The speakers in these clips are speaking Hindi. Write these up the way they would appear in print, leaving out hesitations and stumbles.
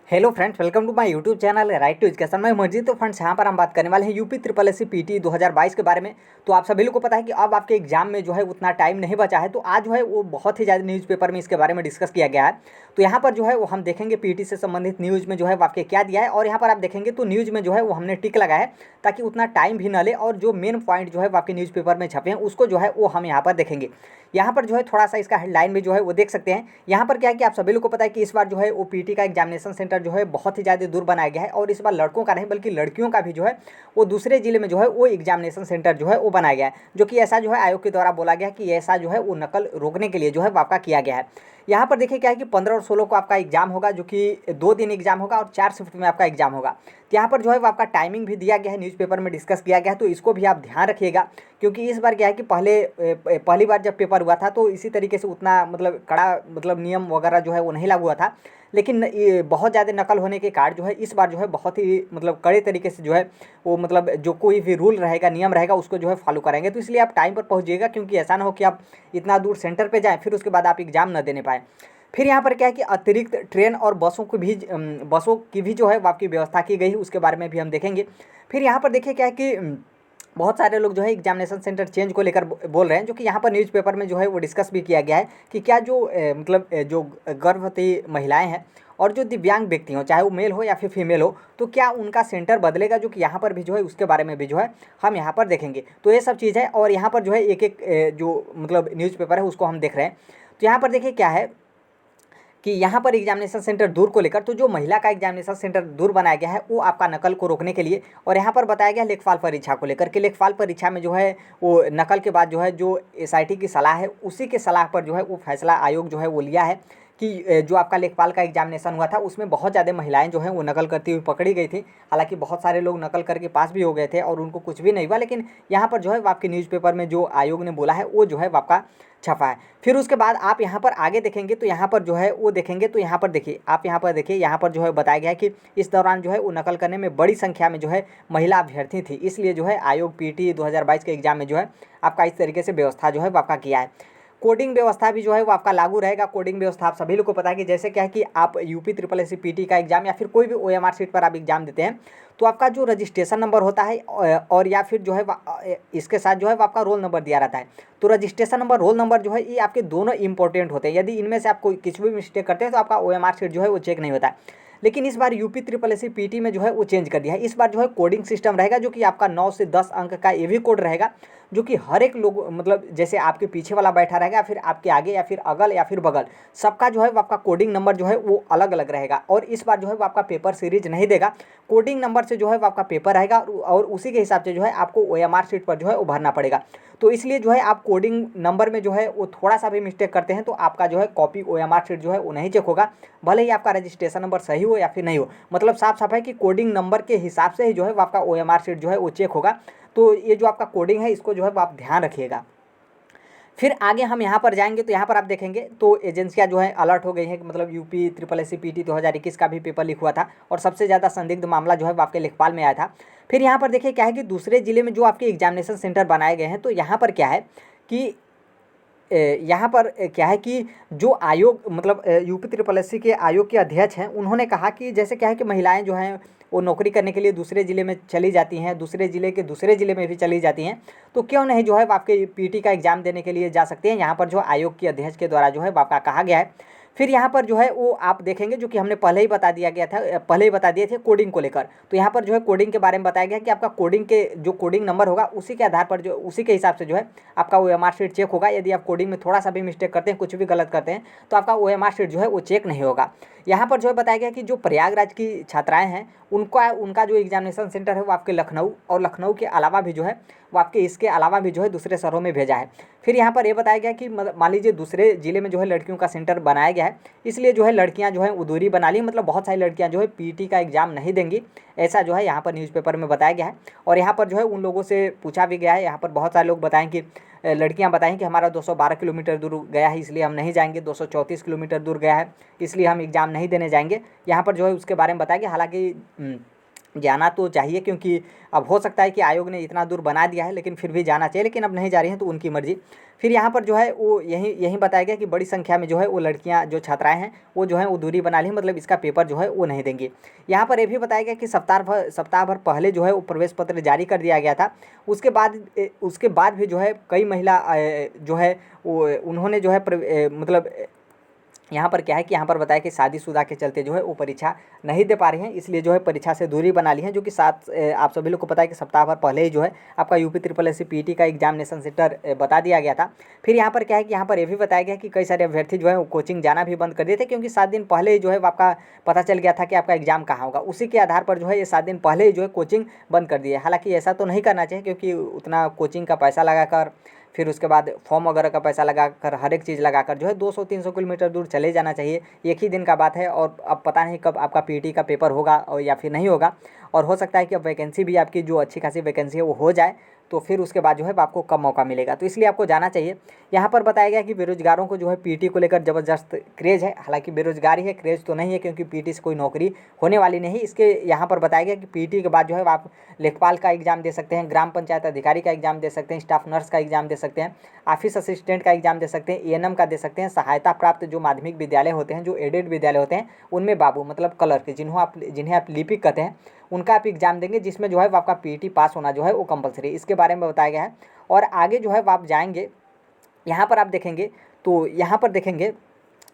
Hello friends, welcome to my YouTube channel right to education. मैं मर्जी तो फ्रेंड्स यहाँ पर हम बात करने वाले हैं UP triple S C PT 2022 के बारे में। तो आप सभी लोग को पता है कि अब आपके एग्जाम में जो है उतना टाइम नहीं बचा है, तो आज जो है वो बहुत ही ज़्यादा न्यूज़पेपर में इसके बारे में डिस्कस किया गया है। तो यहाँ पर जो है वो हम देखेंगे पीटी से संबंधित न्यूज़ में जो है वो आपके क्या दिया है, और यहाँ पर आप देखेंगे तो न्यूज़ में जो है वो हमने टिक लगाया है ताकि उतना टाइम भी न ले, और जो मेन पॉइंट जो है वो आपके न्यूज़पेपर में छपे हैं उसको जो है वो हम यहाँ पर देखेंगे। यहाँ पर जो है थोड़ा सा इसका हेडलाइन भी जो है वो देख सकते हैं। यहाँ पर क्या है कि आप सभी लोग को पता है कि इस बार जो है वो पीटी का एग्जामिनेशन सेंटर जो है बहुत ही ज़्यादा दूर बनाया गया है, और इस बार लड़कों का नहीं बल्कि लड़कियों का भी जो है वो दूसरे जिले में जो है वो एग्जामिनेशन सेंटर जो है वो बनाया गया है, जो कि ऐसा जो है आयोग के द्वारा बोला गया कि ऐसा जो है वो नकल रोकने के लिए जो है वाका किया गया है। यहाँ पर देखिए क्या है कि 15 और 16 को आपका एग्जाम होगा, जो कि 2 दिन एग्जाम होगा और 4 शिफ्ट में आपका एग्जाम होगा। तो यहाँ पर जो है वो आपका टाइमिंग भी दिया गया है, न्यूज़पेपर में डिस्कस किया गया है, तो इसको भी आप ध्यान रखिएगा। क्योंकि इस बार क्या है कि पहली बार जब पेपर हुआ था तो इसी तरीके से उतना मतलब कड़ा मतलब नियम वगैरह जो है वो नहीं लागू हुआ था, लेकिन ये बहुत ज़्यादा नकल होने के कारण जो है इस बार जो है बहुत ही मतलब कड़े तरीके से जो है वो मतलब जो कोई भी रूल रहेगा, नियम रहेगा, उसको जो है फॉलो करेंगे। तो इसलिए आप टाइम पर पहुँचिएगा, क्योंकि ऐसा ना हो कि आप इतना दूर सेंटर पे जाएँ फिर उसके बाद आप एग्ज़ाम न देने पाएँ। फिर यहाँ पर क्या है कि अतिरिक्त ट्रेन और बसों की भी जो है वो आपकी व्यवस्था की गई है, उसके बारे में भी हम देखेंगे। फिर यहाँ पर देखिए क्या है कि बहुत सारे लोग जो है एग्जामिनेशन सेंटर चेंज को लेकर बोल रहे हैं, जो कि यहाँ पर न्यूज़पेपर में जो है वो डिस्कस भी किया गया है कि क्या जो जो गर्भवती महिलाएं हैं और जो दिव्यांग व्यक्ति हों, चाहे वो मेल हो या फिर फीमेल हो, तो क्या उनका सेंटर बदलेगा, जो कि यहाँ पर भी जो है उसके बारे में भी जो है हम यहाँ पर देखेंगे। तो ये सब चीज़ है, और यहाँ पर जो है एक एक जो मतलब न्यूज़पेपर है उसको हम देख रहे हैं। तो यहाँ पर देखिए क्या है कि यहाँ पर एग्जामिनेशन सेंटर दूर को लेकर, तो जो महिला का एग्जामिनेशन सेंटर दूर बनाया गया है वो आपका नकल को रोकने के लिए, और यहाँ पर बताया गया लेखपाल परीक्षा को लेकर के लेखपाल परीक्षा में जो है वो नकल के बाद जो है जो एसआईटी की सलाह है उसी के सलाह पर जो है वो फैसला आयोग जो है वो लिया है कि जो आपका लेखपाल का एग्जामिनेशन हुआ था उसमें बहुत ज़्यादा महिलाएं जो हैं वो नकल करती हुई पकड़ी गई थी। हालांकि बहुत सारे लोग नकल करके पास भी हो गए थे और उनको कुछ भी नहीं हुआ, लेकिन यहाँ पर जो है वो आपके न्यूज़पेपर में जो आयोग ने बोला है वो जो है वो आपका छपा है। फिर उसके बाद आप यहाँ पर आगे देखेंगे तो यहाँ पर जो है वो देखेंगे, तो यहाँ पर देखिए आप यहाँ पर देखिए, यहाँ पर जो है बताया गया है कि इस दौरान जो है वो नकल करने में बड़ी संख्या में जो है महिला अभ्यर्थी थी, इसलिए जो है आयोग पीटी 2022 के एग्जाम में जो है आपका इस तरीके से व्यवस्था जो है वो आपका किया है। कोडिंग व्यवस्था भी जो है वो आपका लागू रहेगा। कोडिंग व्यवस्था आप सभी लोग को पता है कि जैसे क्या है कि आप UP triple S C PT का एग्जाम या फिर कोई भी ओएमआर सीट पर आप एग्जाम देते हैं, तो आपका जो रजिस्ट्रेशन नंबर होता है और या फिर जो है इसके साथ जो है वो आपका रोल नंबर दिया रहता है। तो रजिस्ट्रेशन नंबर, रोल नंबर जो है ये आपके दोनों इंपॉर्टेंट होते हैं। यदि इनमें से आप कोई कुछ भी मिस्टेक करते हैं तो आपका ओएमआर सीट जो है वो चेक नहीं होता है। लेकिन इस बार UP triple S C PT में जो है वो चेंज कर दिया है। इस बार जो है कोडिंग सिस्टम रहेगा, जो कि आपका 9 से 10 अंक का ये भी कोड रहेगा, जो कि हर एक लोग मतलब जैसे आपके पीछे वाला बैठा रहेगा, फिर आपके आगे या फिर अगल या फिर बगल, सबका जो है वो आपका कोडिंग नंबर जो है वो अलग अलग रहेगा। और इस बार जो है वो आपका पेपर सीरीज नहीं देगा, कोडिंग नंबर से जो है वो आपका पेपर रहेगा, और उसी के हिसाब से जो है आपको ओएमआर सीट पर जो है वो भरना पड़ेगा। तो इसलिए जो है आप कोडिंग नंबर में जो है वो थोड़ा सा भी मिस्टेक करते हैं तो आपका जो है कॉपी ओएमआर सीट जो है वो नहीं चेक होगा, भले ही आपका रजिस्ट्रेशन नंबर सही हो या फिर नहीं हो। मतलब साफ साफ है कि कोडिंग नंबर के हिसाब से ही जो है वो आपका ओएमआर सीट जो है वो चेक होगा। तो ये जो आपका कोडिंग है इसको जो है वो आप ध्यान रखिएगा। फिर आगे हम यहाँ पर जाएंगे तो यहाँ पर आप देखेंगे तो एजेंसियाँ जो है अलर्ट हो गई हैं कि मतलब UP triple S C PT 2021 का भी पेपर लीक हुआ था, और सबसे ज़्यादा संदिग्ध मामला जो है वो आपके लेखपाल में आया था। फिर यहाँ पर देखिए क्या है कि दूसरे जिले में जो आपके एग्जामिनेशन सेंटर बनाए गए हैं, तो यहाँ पर क्या है कि यहाँ पर क्या है कि जो आयोग मतलब यूपी ट्रिपल एस सी के आयोग के अध्यक्ष हैं, उन्होंने कहा कि जैसे क्या है कि महिलाएं जो हैं वो नौकरी करने के लिए दूसरे ज़िले में चली जाती हैं, दूसरे ज़िले के दूसरे ज़िले में भी चली जाती हैं, तो क्यों नहीं जो है वो आपके पीटी का एग्ज़ाम देने के लिए जा सकते हैं। यहाँ पर जो आयोग के अध्यक्ष के द्वारा जो है वो आपका कहा गया है। फिर यहाँ पर जो है वो आप देखेंगे, जो कि हमने पहले ही बता दिया गया था, पहले ही बता दिए थे कोडिंग को लेकर। तो यहाँ पर जो है कोडिंग के बारे में बताया गया कि आपका कोडिंग के जो कोडिंग नंबर होगा उसी के आधार पर जो उसी के हिसाब से जो है आपका ओएमआर सीट चेक होगा। यदि आप कोडिंग में थोड़ा सा भी मिस्टेक करते हैं, कुछ भी गलत करते हैं, तो आपका ओएमआर सीट जो है वो चेक नहीं होगा। यहाँ पर जो है बताया गया कि जो प्रयागराज की छात्राएं हैं उनका जो एग्जामिनेशन सेंटर है वो आपके लखनऊ, और लखनऊ के अलावा भी जो है वो आपके इसके अलावा भी जो है दूसरे शहरों में भेजा है। फिर यहाँ पर ये बताया गया कि मान लीजिए दूसरे ज़िले में जो है लड़कियों का सेंटर बनाया गया है, इसलिए जो है लड़कियाँ जो है वो दूरी बना ली, मतलब बहुत सारी लड़कियाँ जो है पीटी का एग्ज़ाम नहीं देंगी, ऐसा जो है यहाँ पर न्यूज़पेपर में बताया गया है। और यहाँ पर जो है उन लोगों से पूछा भी गया है, यहाँ पर बहुत सारे लोग बताएं कि लड़कियां बताएं कि हमारा 212 किलोमीटर दूर गया है इसलिए हम नहीं जाएंगे, 234 किलोमीटर दूर गया है इसलिए हम एग्ज़ाम नहीं देने जाएंगे। यहाँ पर जो है उसके बारे में बताया गया। हालांकि जाना तो चाहिए, क्योंकि अब हो सकता है कि आयोग ने इतना दूर बना दिया है, लेकिन फिर भी जाना चाहिए, लेकिन अब नहीं जा रही हैं तो उनकी मर्ज़ी। फिर यहाँ पर जो है वो यही यही बताया गया कि बड़ी संख्या में जो है वो लड़कियाँ जो छात्राएँ हैं वो जो है वो दूरी बना ली, मतलब इसका पेपर जो है वो नहीं देंगी। यहाँ पर ये भी बताया गया कि सप्ताह भर पहले जो है वो प्रवेश पत्र जारी कर दिया गया था। उसके बाद भी जो है कई महिला जो है वो उन्होंने जो है मतलब यहाँ पर क्या है कि यहाँ पर बताया कि शादीशुदा के चलते जो है वो परीक्षा नहीं दे पा रही हैं, इसलिए जो है परीक्षा से दूरी बना ली है, जो कि आप सभी लोग को पता है कि सप्ताह भर पहले ही जो है आपका UP triple S C PT का एग्जामिनेशन सेंटर बता दिया गया था। फिर यहाँ पर क्या है कि यहाँ पर ये भी बताया गया कि कई सारे अभ्यर्थी जो है वो कोचिंग जाना भी बंद कर दिए थे, क्योंकि 7 दिन पहले ही जो है आपका पता चल गया था कि आपका एग्जाम कहाँ होगा। उसी के आधार पर जो है ये 7 दिन पहले ही जो है कोचिंग बंद कर दिए। हालांकि ऐसा तो नहीं करना चाहिए, क्योंकि उतना कोचिंग का पैसा लगाकर, फिर उसके बाद फॉर्म वगैरह का पैसा लगाकर, हर एक चीज़ लगाकर जो है 200-300 किलोमीटर दूर चले जाना चाहिए। एक ही दिन का बात है, और अब पता नहीं कब आपका पीटी का पेपर होगा और या फिर नहीं होगा, और हो सकता है कि अब वैकेंसी भी आपकी जो अच्छी खासी वैकेंसी है वो हो जाए, तो फिर उसके बाद जो है आपको कब मौका मिलेगा, तो इसलिए आपको जाना चाहिए। यहाँ पर बताया गया कि बेरोजगारों को जो है पीटी को लेकर ज़बरदस्त क्रेज़ है। हालांकि बेरोजगारी है, क्रेज़ तो नहीं है, क्योंकि पीटी से कोई नौकरी होने वाली नहीं। इसके यहाँ पर बताया गया कि पीटी के बाद जो है आप लेखपाल का एग्ज़ाम दे सकते हैं, ग्राम पंचायत अधिकारी का एग्ज़ाम दे सकते हैं, स्टाफ नर्स का एग्ज़ाम दे सकते हैं, ऑफिस असिस्टेंट का एग्ज़ाम दे सकते हैं, एएनएम का दे सकते हैं, सहायता प्राप्त जो माध्यमिक विद्यालय होते हैं, जो एडेड विद्यालय होते हैं, उनमें बाबू मतलब क्लर्क जिन्हें आप लिपिक कहते हैं, उनका आप एग्ज़ाम देंगे, जिसमें जो है वो आपका पीटी पास होना जो है वो कंपलसरी, इसके बारे में बताया गया है। और आगे जो है वो आप जाएंगे, यहाँ पर आप देखेंगे, तो यहाँ पर देखेंगे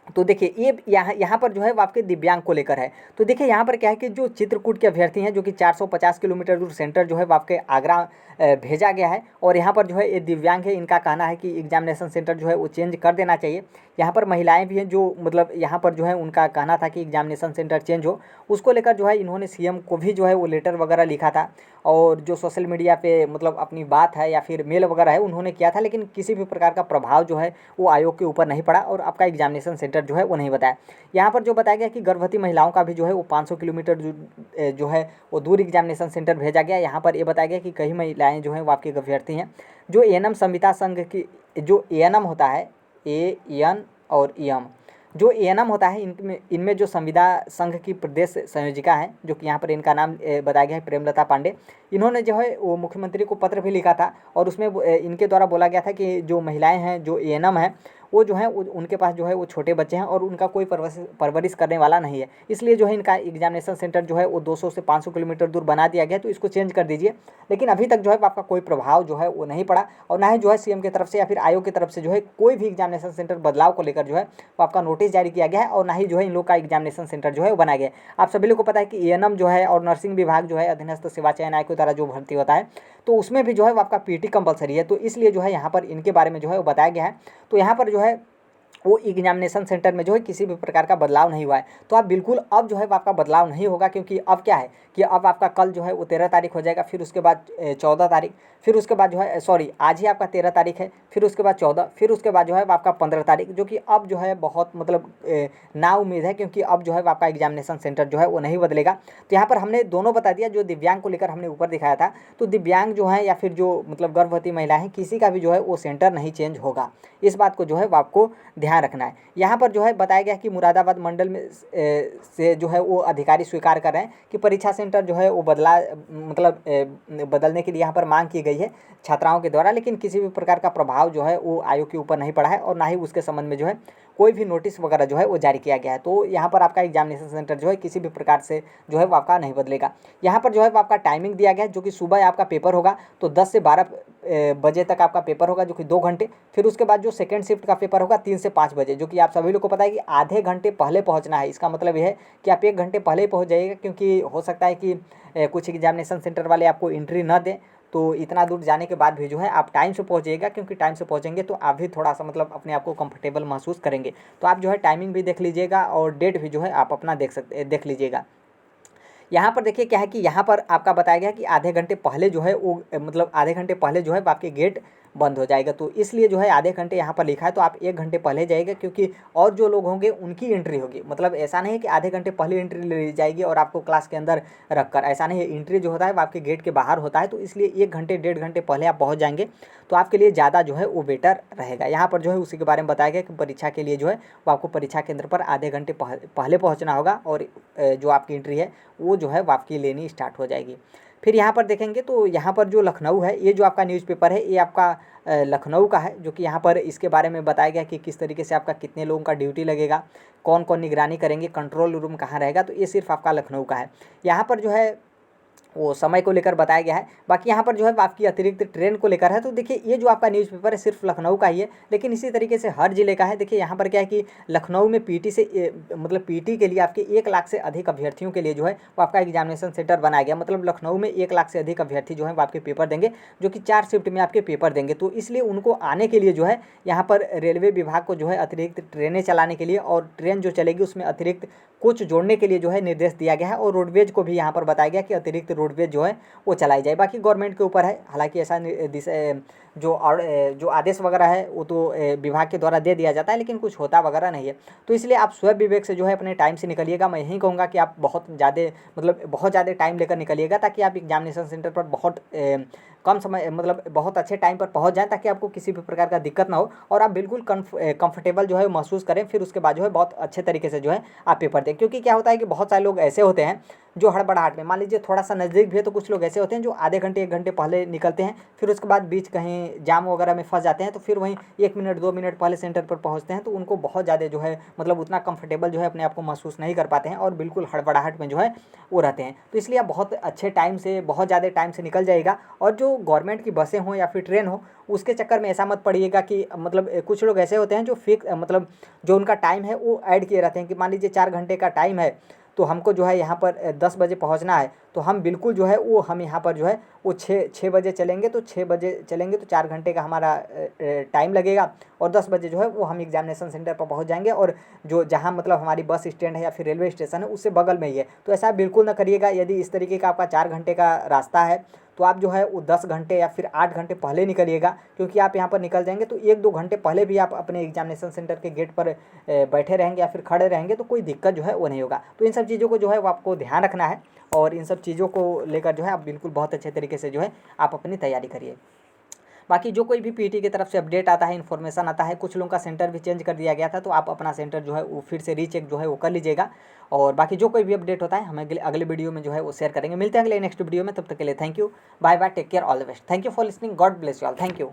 तो देखिए ये यहाँ पर जो है वो आपके दिव्यांग को लेकर है। तो देखिए यहाँ पर क्या है कि जो चित्रकूट के अभ्यर्थी हैं, जो कि 450 किलोमीटर दूर सेंटर जो है वो आपके आगरा भेजा गया है, और यहाँ पर जो है ये दिव्यांग है, इनका कहना है कि एग्जामिनेशन सेंटर जो है वो चेंज कर देना चाहिए। यहाँ पर महिलाएं भी हैं, जो मतलब यहाँ पर जो है उनका कहना था कि एग्जामिनेशन सेंटर चेंज हो, उसको लेकर जो है इन्होंने सीएम को भी जो है वो लेटर वगैरह लिखा था, और जो सोशल मीडिया पे मतलब अपनी बात है या फिर मेल वगैरह है उन्होंने किया था, लेकिन किसी भी प्रकार का प्रभाव जो है वो आयोग के ऊपर नहीं पड़ा, और आपका एग्जामिनेशन सेंटर जो है वो नहीं बताया। यहाँ पर जो बताया गया कि गर्भवती महिलाओं का भी जो है वो 500 किलोमीटर जो है वो दूर एग्जामिनेशन सेंटर भेजा गया। यहाँ पर ये बताया गया कि कई महिलाएं जो हैं वो आपके अभ्यर्थी हैं, जो एएनएम संविदा संघ की, जो एएनएम होता है, एएन और ईएम, जो एएनएम होता है, इनमें जो संविदा संघ की प्रदेश संयोजिका हैं, जो कि यहाँ पर इनका नाम बताया गया है प्रेमलता पांडे, इन्होंने जो है वो मुख्यमंत्री को पत्र भी लिखा था, और उसमें इनके द्वारा बोला गया था कि जो महिलाएं हैं, जो एएनएम हैं, वो जो है उनके पास जो है वो छोटे बच्चे हैं, और उनका कोई परवरिश करने वाला नहीं है, इसलिए जो है इनका एग्जामिनेशन सेंटर जो है वो 200 से 500 किलोमीटर दूर बना दिया गया, तो इसको चेंज कर दीजिए। लेकिन अभी तक जो है आपका कोई प्रभाव जो है वो नहीं पड़ा, और ना ही जो है सीएम की तरफ से या फिर आयोग की तरफ से जो है कोई भी एग्जामिनेशन सेंटर बदलाव को लेकर जो है वो आपका नोटिस जारी किया गया है, और ना ही जो है इन लोग का एग्जामिनेशन सेंटर जो है वो बनाया गया है। आप सभी लोग को पता है कि एएनएम जो है और नर्सिंग विभाग जो है अधीनस्थ सेवा चयन आयोग के द्वारा जो भर्ती होता है, तो उसमें भी जो है वो आपका पीटी कंपलसरी है, तो इसलिए जो है यहाँ पर इनके बारे में जो है वो बताया गया है। तो यहाँ पर जो है वो एग्जामिनेशन सेंटर में जो है किसी भी प्रकार का बदलाव नहीं हुआ है, तो आप बिल्कुल अब जो है वो आपका बदलाव नहीं होगा, क्योंकि अब क्या है कि अब आपका कल जो है वो 13 तारीख हो जाएगा, फिर उसके बाद 14 तारीख, फिर उसके बाद जो है सॉरी आज ही आपका 13 तारीख है, फिर उसके बाद 14, फिर उसके बाद जो है वो आपका 15 तारीख, जो कि अब जो है बहुत मतलब ना उम्मीद है, क्योंकि अब जो है वो आपका एग्जामिनेशन सेंटर जो है वो नहीं बदलेगा। तो यहाँ पर हमने दोनों बता दिया, जो दिव्यांग को लेकर हमने ऊपर दिखाया था, तो दिव्यांग जो है या फिर जो मतलब गर्भवती महिला है, किसी का भी जो है वो सेंटर नहीं चेंज होगा, इस बात को जो है वो आपको ध्यान रखना है। यहाँ पर जो है बताया गया कि मुरादाबाद मंडल में से जो है वो अधिकारी स्वीकार कर रहे हैं कि परीक्षा सेंटर जो है वो बदलने के लिए यहाँ पर मांग की गई है छात्राओं के द्वारा, लेकिन किसी भी प्रकार का प्रभाव जो है वो आयोग के ऊपर नहीं पड़ा है, और ना ही उसके संबंध में जो है कोई भी नोटिस वगैरह जो है वो जारी किया गया है। तो यहाँ पर आपका एग्जामिनेशन सेंटर जो है किसी भी प्रकार से जो है वो आपका नहीं बदलेगा। यहाँ पर जो है वो आपका टाइमिंग दिया गया है, जो कि सुबह आपका पेपर होगा तो 10 से 12 बजे तक आपका पेपर होगा, जो कि 2 घंटे, फिर उसके बाद जो सेकंड शिफ्ट का पेपर होगा 3 से 5 बजे, जो कि आप सभी लोग को पता है कि आधे घंटे पहले पहुँचना है। इसका मतलब यह है कि आप 1 घंटे पहले ही पहुँच जाइएगा, क्योंकि हो सकता है कि कुछ एग्जामिनेशन सेंटर वाले आपको एंट्री न दें, तो इतना दूर जाने के बाद भी जो है आप टाइम से पहुंचिएगा, क्योंकि टाइम से पहुंचेंगे तो आप भी थोड़ा सा मतलब अपने आप को कंफर्टेबल महसूस करेंगे। तो आप जो है टाइमिंग भी देख लीजिएगा, और डेट भी जो है आप अपना देख लीजिएगा। यहाँ पर देखिए क्या है कि यहाँ पर आपका बताया गया कि आधे घंटे पहले जो है वो मतलब आधे घंटे पहले जो है आपके गेट बंद हो जाएगा। तो इसलिए जो है आधे घंटे यहाँ पर लिखा है, तो आप 1 घंटे पहले जाइएगा, क्योंकि और जो लोग होंगे उनकी एंट्री होगी। मतलब ऐसा नहीं है कि आधे घंटे पहले एंट्री ले ली जाएगी और आपको क्लास के अंदर रखकर, ऐसा नहीं है। एंट्री जो होता है वो आपके गेट के बाहर होता है, तो इसलिए 1 घंटे 1.5 घंटे पहले आप पहुँच जाएंगे तो आपके लिए ज़्यादा जो है वो बेटर रहेगा। यहाँ पर जो है उसी के बारे में बताया गया कि परीक्षा के लिए जो है वो आपको परीक्षा केंद्र पर आधे घंटे पहले पहुँचना होगा और जो आपकी एंट्री है वो जो है वो आपकी लेनी स्टार्ट हो जाएगी। फिर यहाँ पर देखेंगे तो यहाँ पर जो लखनऊ है, ये जो आपका न्यूज़पेपर है ये आपका लखनऊ का है, जो कि यहाँ पर इसके बारे में बताया गया कि किस तरीके से आपका कितने लोगों का ड्यूटी लगेगा, कौन कौन निगरानी करेंगे, कंट्रोल रूम कहाँ रहेगा। तो ये सिर्फ आपका लखनऊ का है। यहाँ पर जो है वो समय को लेकर बताया गया है। बाकी यहाँ पर जो है आपकी अतिरिक्त ट्रेन को लेकर है। तो देखिए ये जो आपका न्यूज़पेपर है सिर्फ लखनऊ का ही है, लेकिन इसी तरीके से हर ज़िले का है। देखिए यहाँ पर क्या है कि लखनऊ में पीटी से मतलब पीटी के लिए आपके 1 लाख से अधिक अभ्यर्थियों के लिए जो है वो आपका एग्जामिनेशन सेंटर बनाया गया। मतलब लखनऊ में 1 लाख से अधिक अभ्यर्थी जो है वो आपके पेपर देंगे, जो कि 4 शिफ्ट में आपके पेपर देंगे। तो इसलिए उनको आने के लिए जो है यहाँ पर रेलवे विभाग को जो है अतिरिक्त ट्रेनें चलाने के लिए और ट्रेन जो चलेगी उसमें अतिरिक्त कोच जोड़ने के लिए जो है निर्देश दिया गया है। और रोडवेज को भी यहाँ पर बताया गया कि अतिरिक्त रोडवेज जो है वो चलाई जाए। बाकी गवर्नमेंट के ऊपर है, हालांकि ऐसा जो आदेश वगैरह है वो तो विभाग के द्वारा दे दिया जाता है, लेकिन कुछ होता वगैरह नहीं है। तो इसलिए आप स्वयं विवेक से जो है अपने टाइम से निकलिएगा। मैं यही कहूँगा कि आप बहुत ज़्यादा टाइम लेकर निकलिएगा, ताकि आप एग्जामिनेशन सेंटर पर बहुत कम समय मतलब बहुत अच्छे टाइम पर पहुंच जाएं, ताकि आपको किसी भी प्रकार का दिक्कत ना हो और आप बिल्कुल कंफर्टेबल जो है महसूस करें। फिर उसके बाद जो है बहुत अच्छे तरीके से जो है आप पेपर दें। क्योंकि क्या होता है कि बहुत सारे लोग ऐसे होते हैं जो हड़बड़ाहट में, मान लीजिए थोड़ा सा नज़दीक भी है, तो कुछ लोग ऐसे होते हैं जो आधे घंटे 1 घंटे पहले निकलते हैं, फिर उसके बाद बीच कहीं जाम वगैरह में फंस जाते हैं, तो फिर वहीं 1 मिनट 2 मिनट पहले सेंटर पर पहुंचते हैं, तो उनको बहुत ज़्यादा जो है मतलब उतना कंफर्टेबल जो है अपने आप को महसूस नहीं कर पाते हैं और बिल्कुल हड़बड़ाहट में जो है वो रहते हैं। तो इसलिए आप बहुत अच्छे टाइम से, बहुत ज़्यादा टाइम से निकल जाइएगा। और जो गवर्नमेंट की बसें हों या फिर ट्रेन हो, उसके चक्कर में ऐसा मत पड़िएगा कि मतलब कुछ लोग ऐसे होते हैं जो मतलब जो उनका टाइम है वो ऐड किए रहते हैं कि मान लीजिए 4 घंटे का टाइम है, तो हमको जो है यहाँ पर 10 बजे पहुँचना है, तो हम बिल्कुल जो है वो हम यहाँ पर जो है वो 6 बजे चलेंगे, तो 6 बजे चलेंगे तो 4 घंटे का हमारा टाइम लगेगा और 10 बजे जो है वो हम एग्जामिनेशन सेंटर पर पहुँच जाएंगे। और जो जहाँ मतलब हमारी बस स्टैंड है या फिर रेलवे स्टेशन है उससे बगल में ही है। तो ऐसा बिल्कुल ना करिएगा। यदि इस तरीके का आपका 4 घंटे का रास्ता है तो आप जो है वो 10 घंटे या फिर 8 घंटे पहले निकलिएगा, क्योंकि आप यहाँ पर निकल जाएंगे तो 1-2 घंटे पहले भी आप अपने एग्जामिनेशन सेंटर के गेट पर बैठे रहेंगे या फिर खड़े रहेंगे, तो कोई दिक्कत जो है वो नहीं होगा। तो इन सब चीज़ों को जो है वो आपको ध्यान रखना है और इन सब चीज़ों को लेकर जो है आप बिल्कुल बहुत अच्छे तरीके से जो है आप अपनी तैयारी करिए। बाकी जो कोई भी पीटी की तरफ से अपडेट आता है, इन्फॉर्मेशन आता है, कुछ लोगों का सेंटर भी चेंज कर दिया गया था, तो आप अपना सेंटर जो है वो फिर से रीचेक जो है वो कर लीजिएगा। और बाकी जो कोई भी अपडेट होता है हम अगले वीडियो में जो है वो शेयर करेंगे। मिलते हैं अगले नेक्स्ट वीडियो में, तब तक के लिए thank you, bye bye, take care, all the best. Thank you for listening, God bless you all, thank you.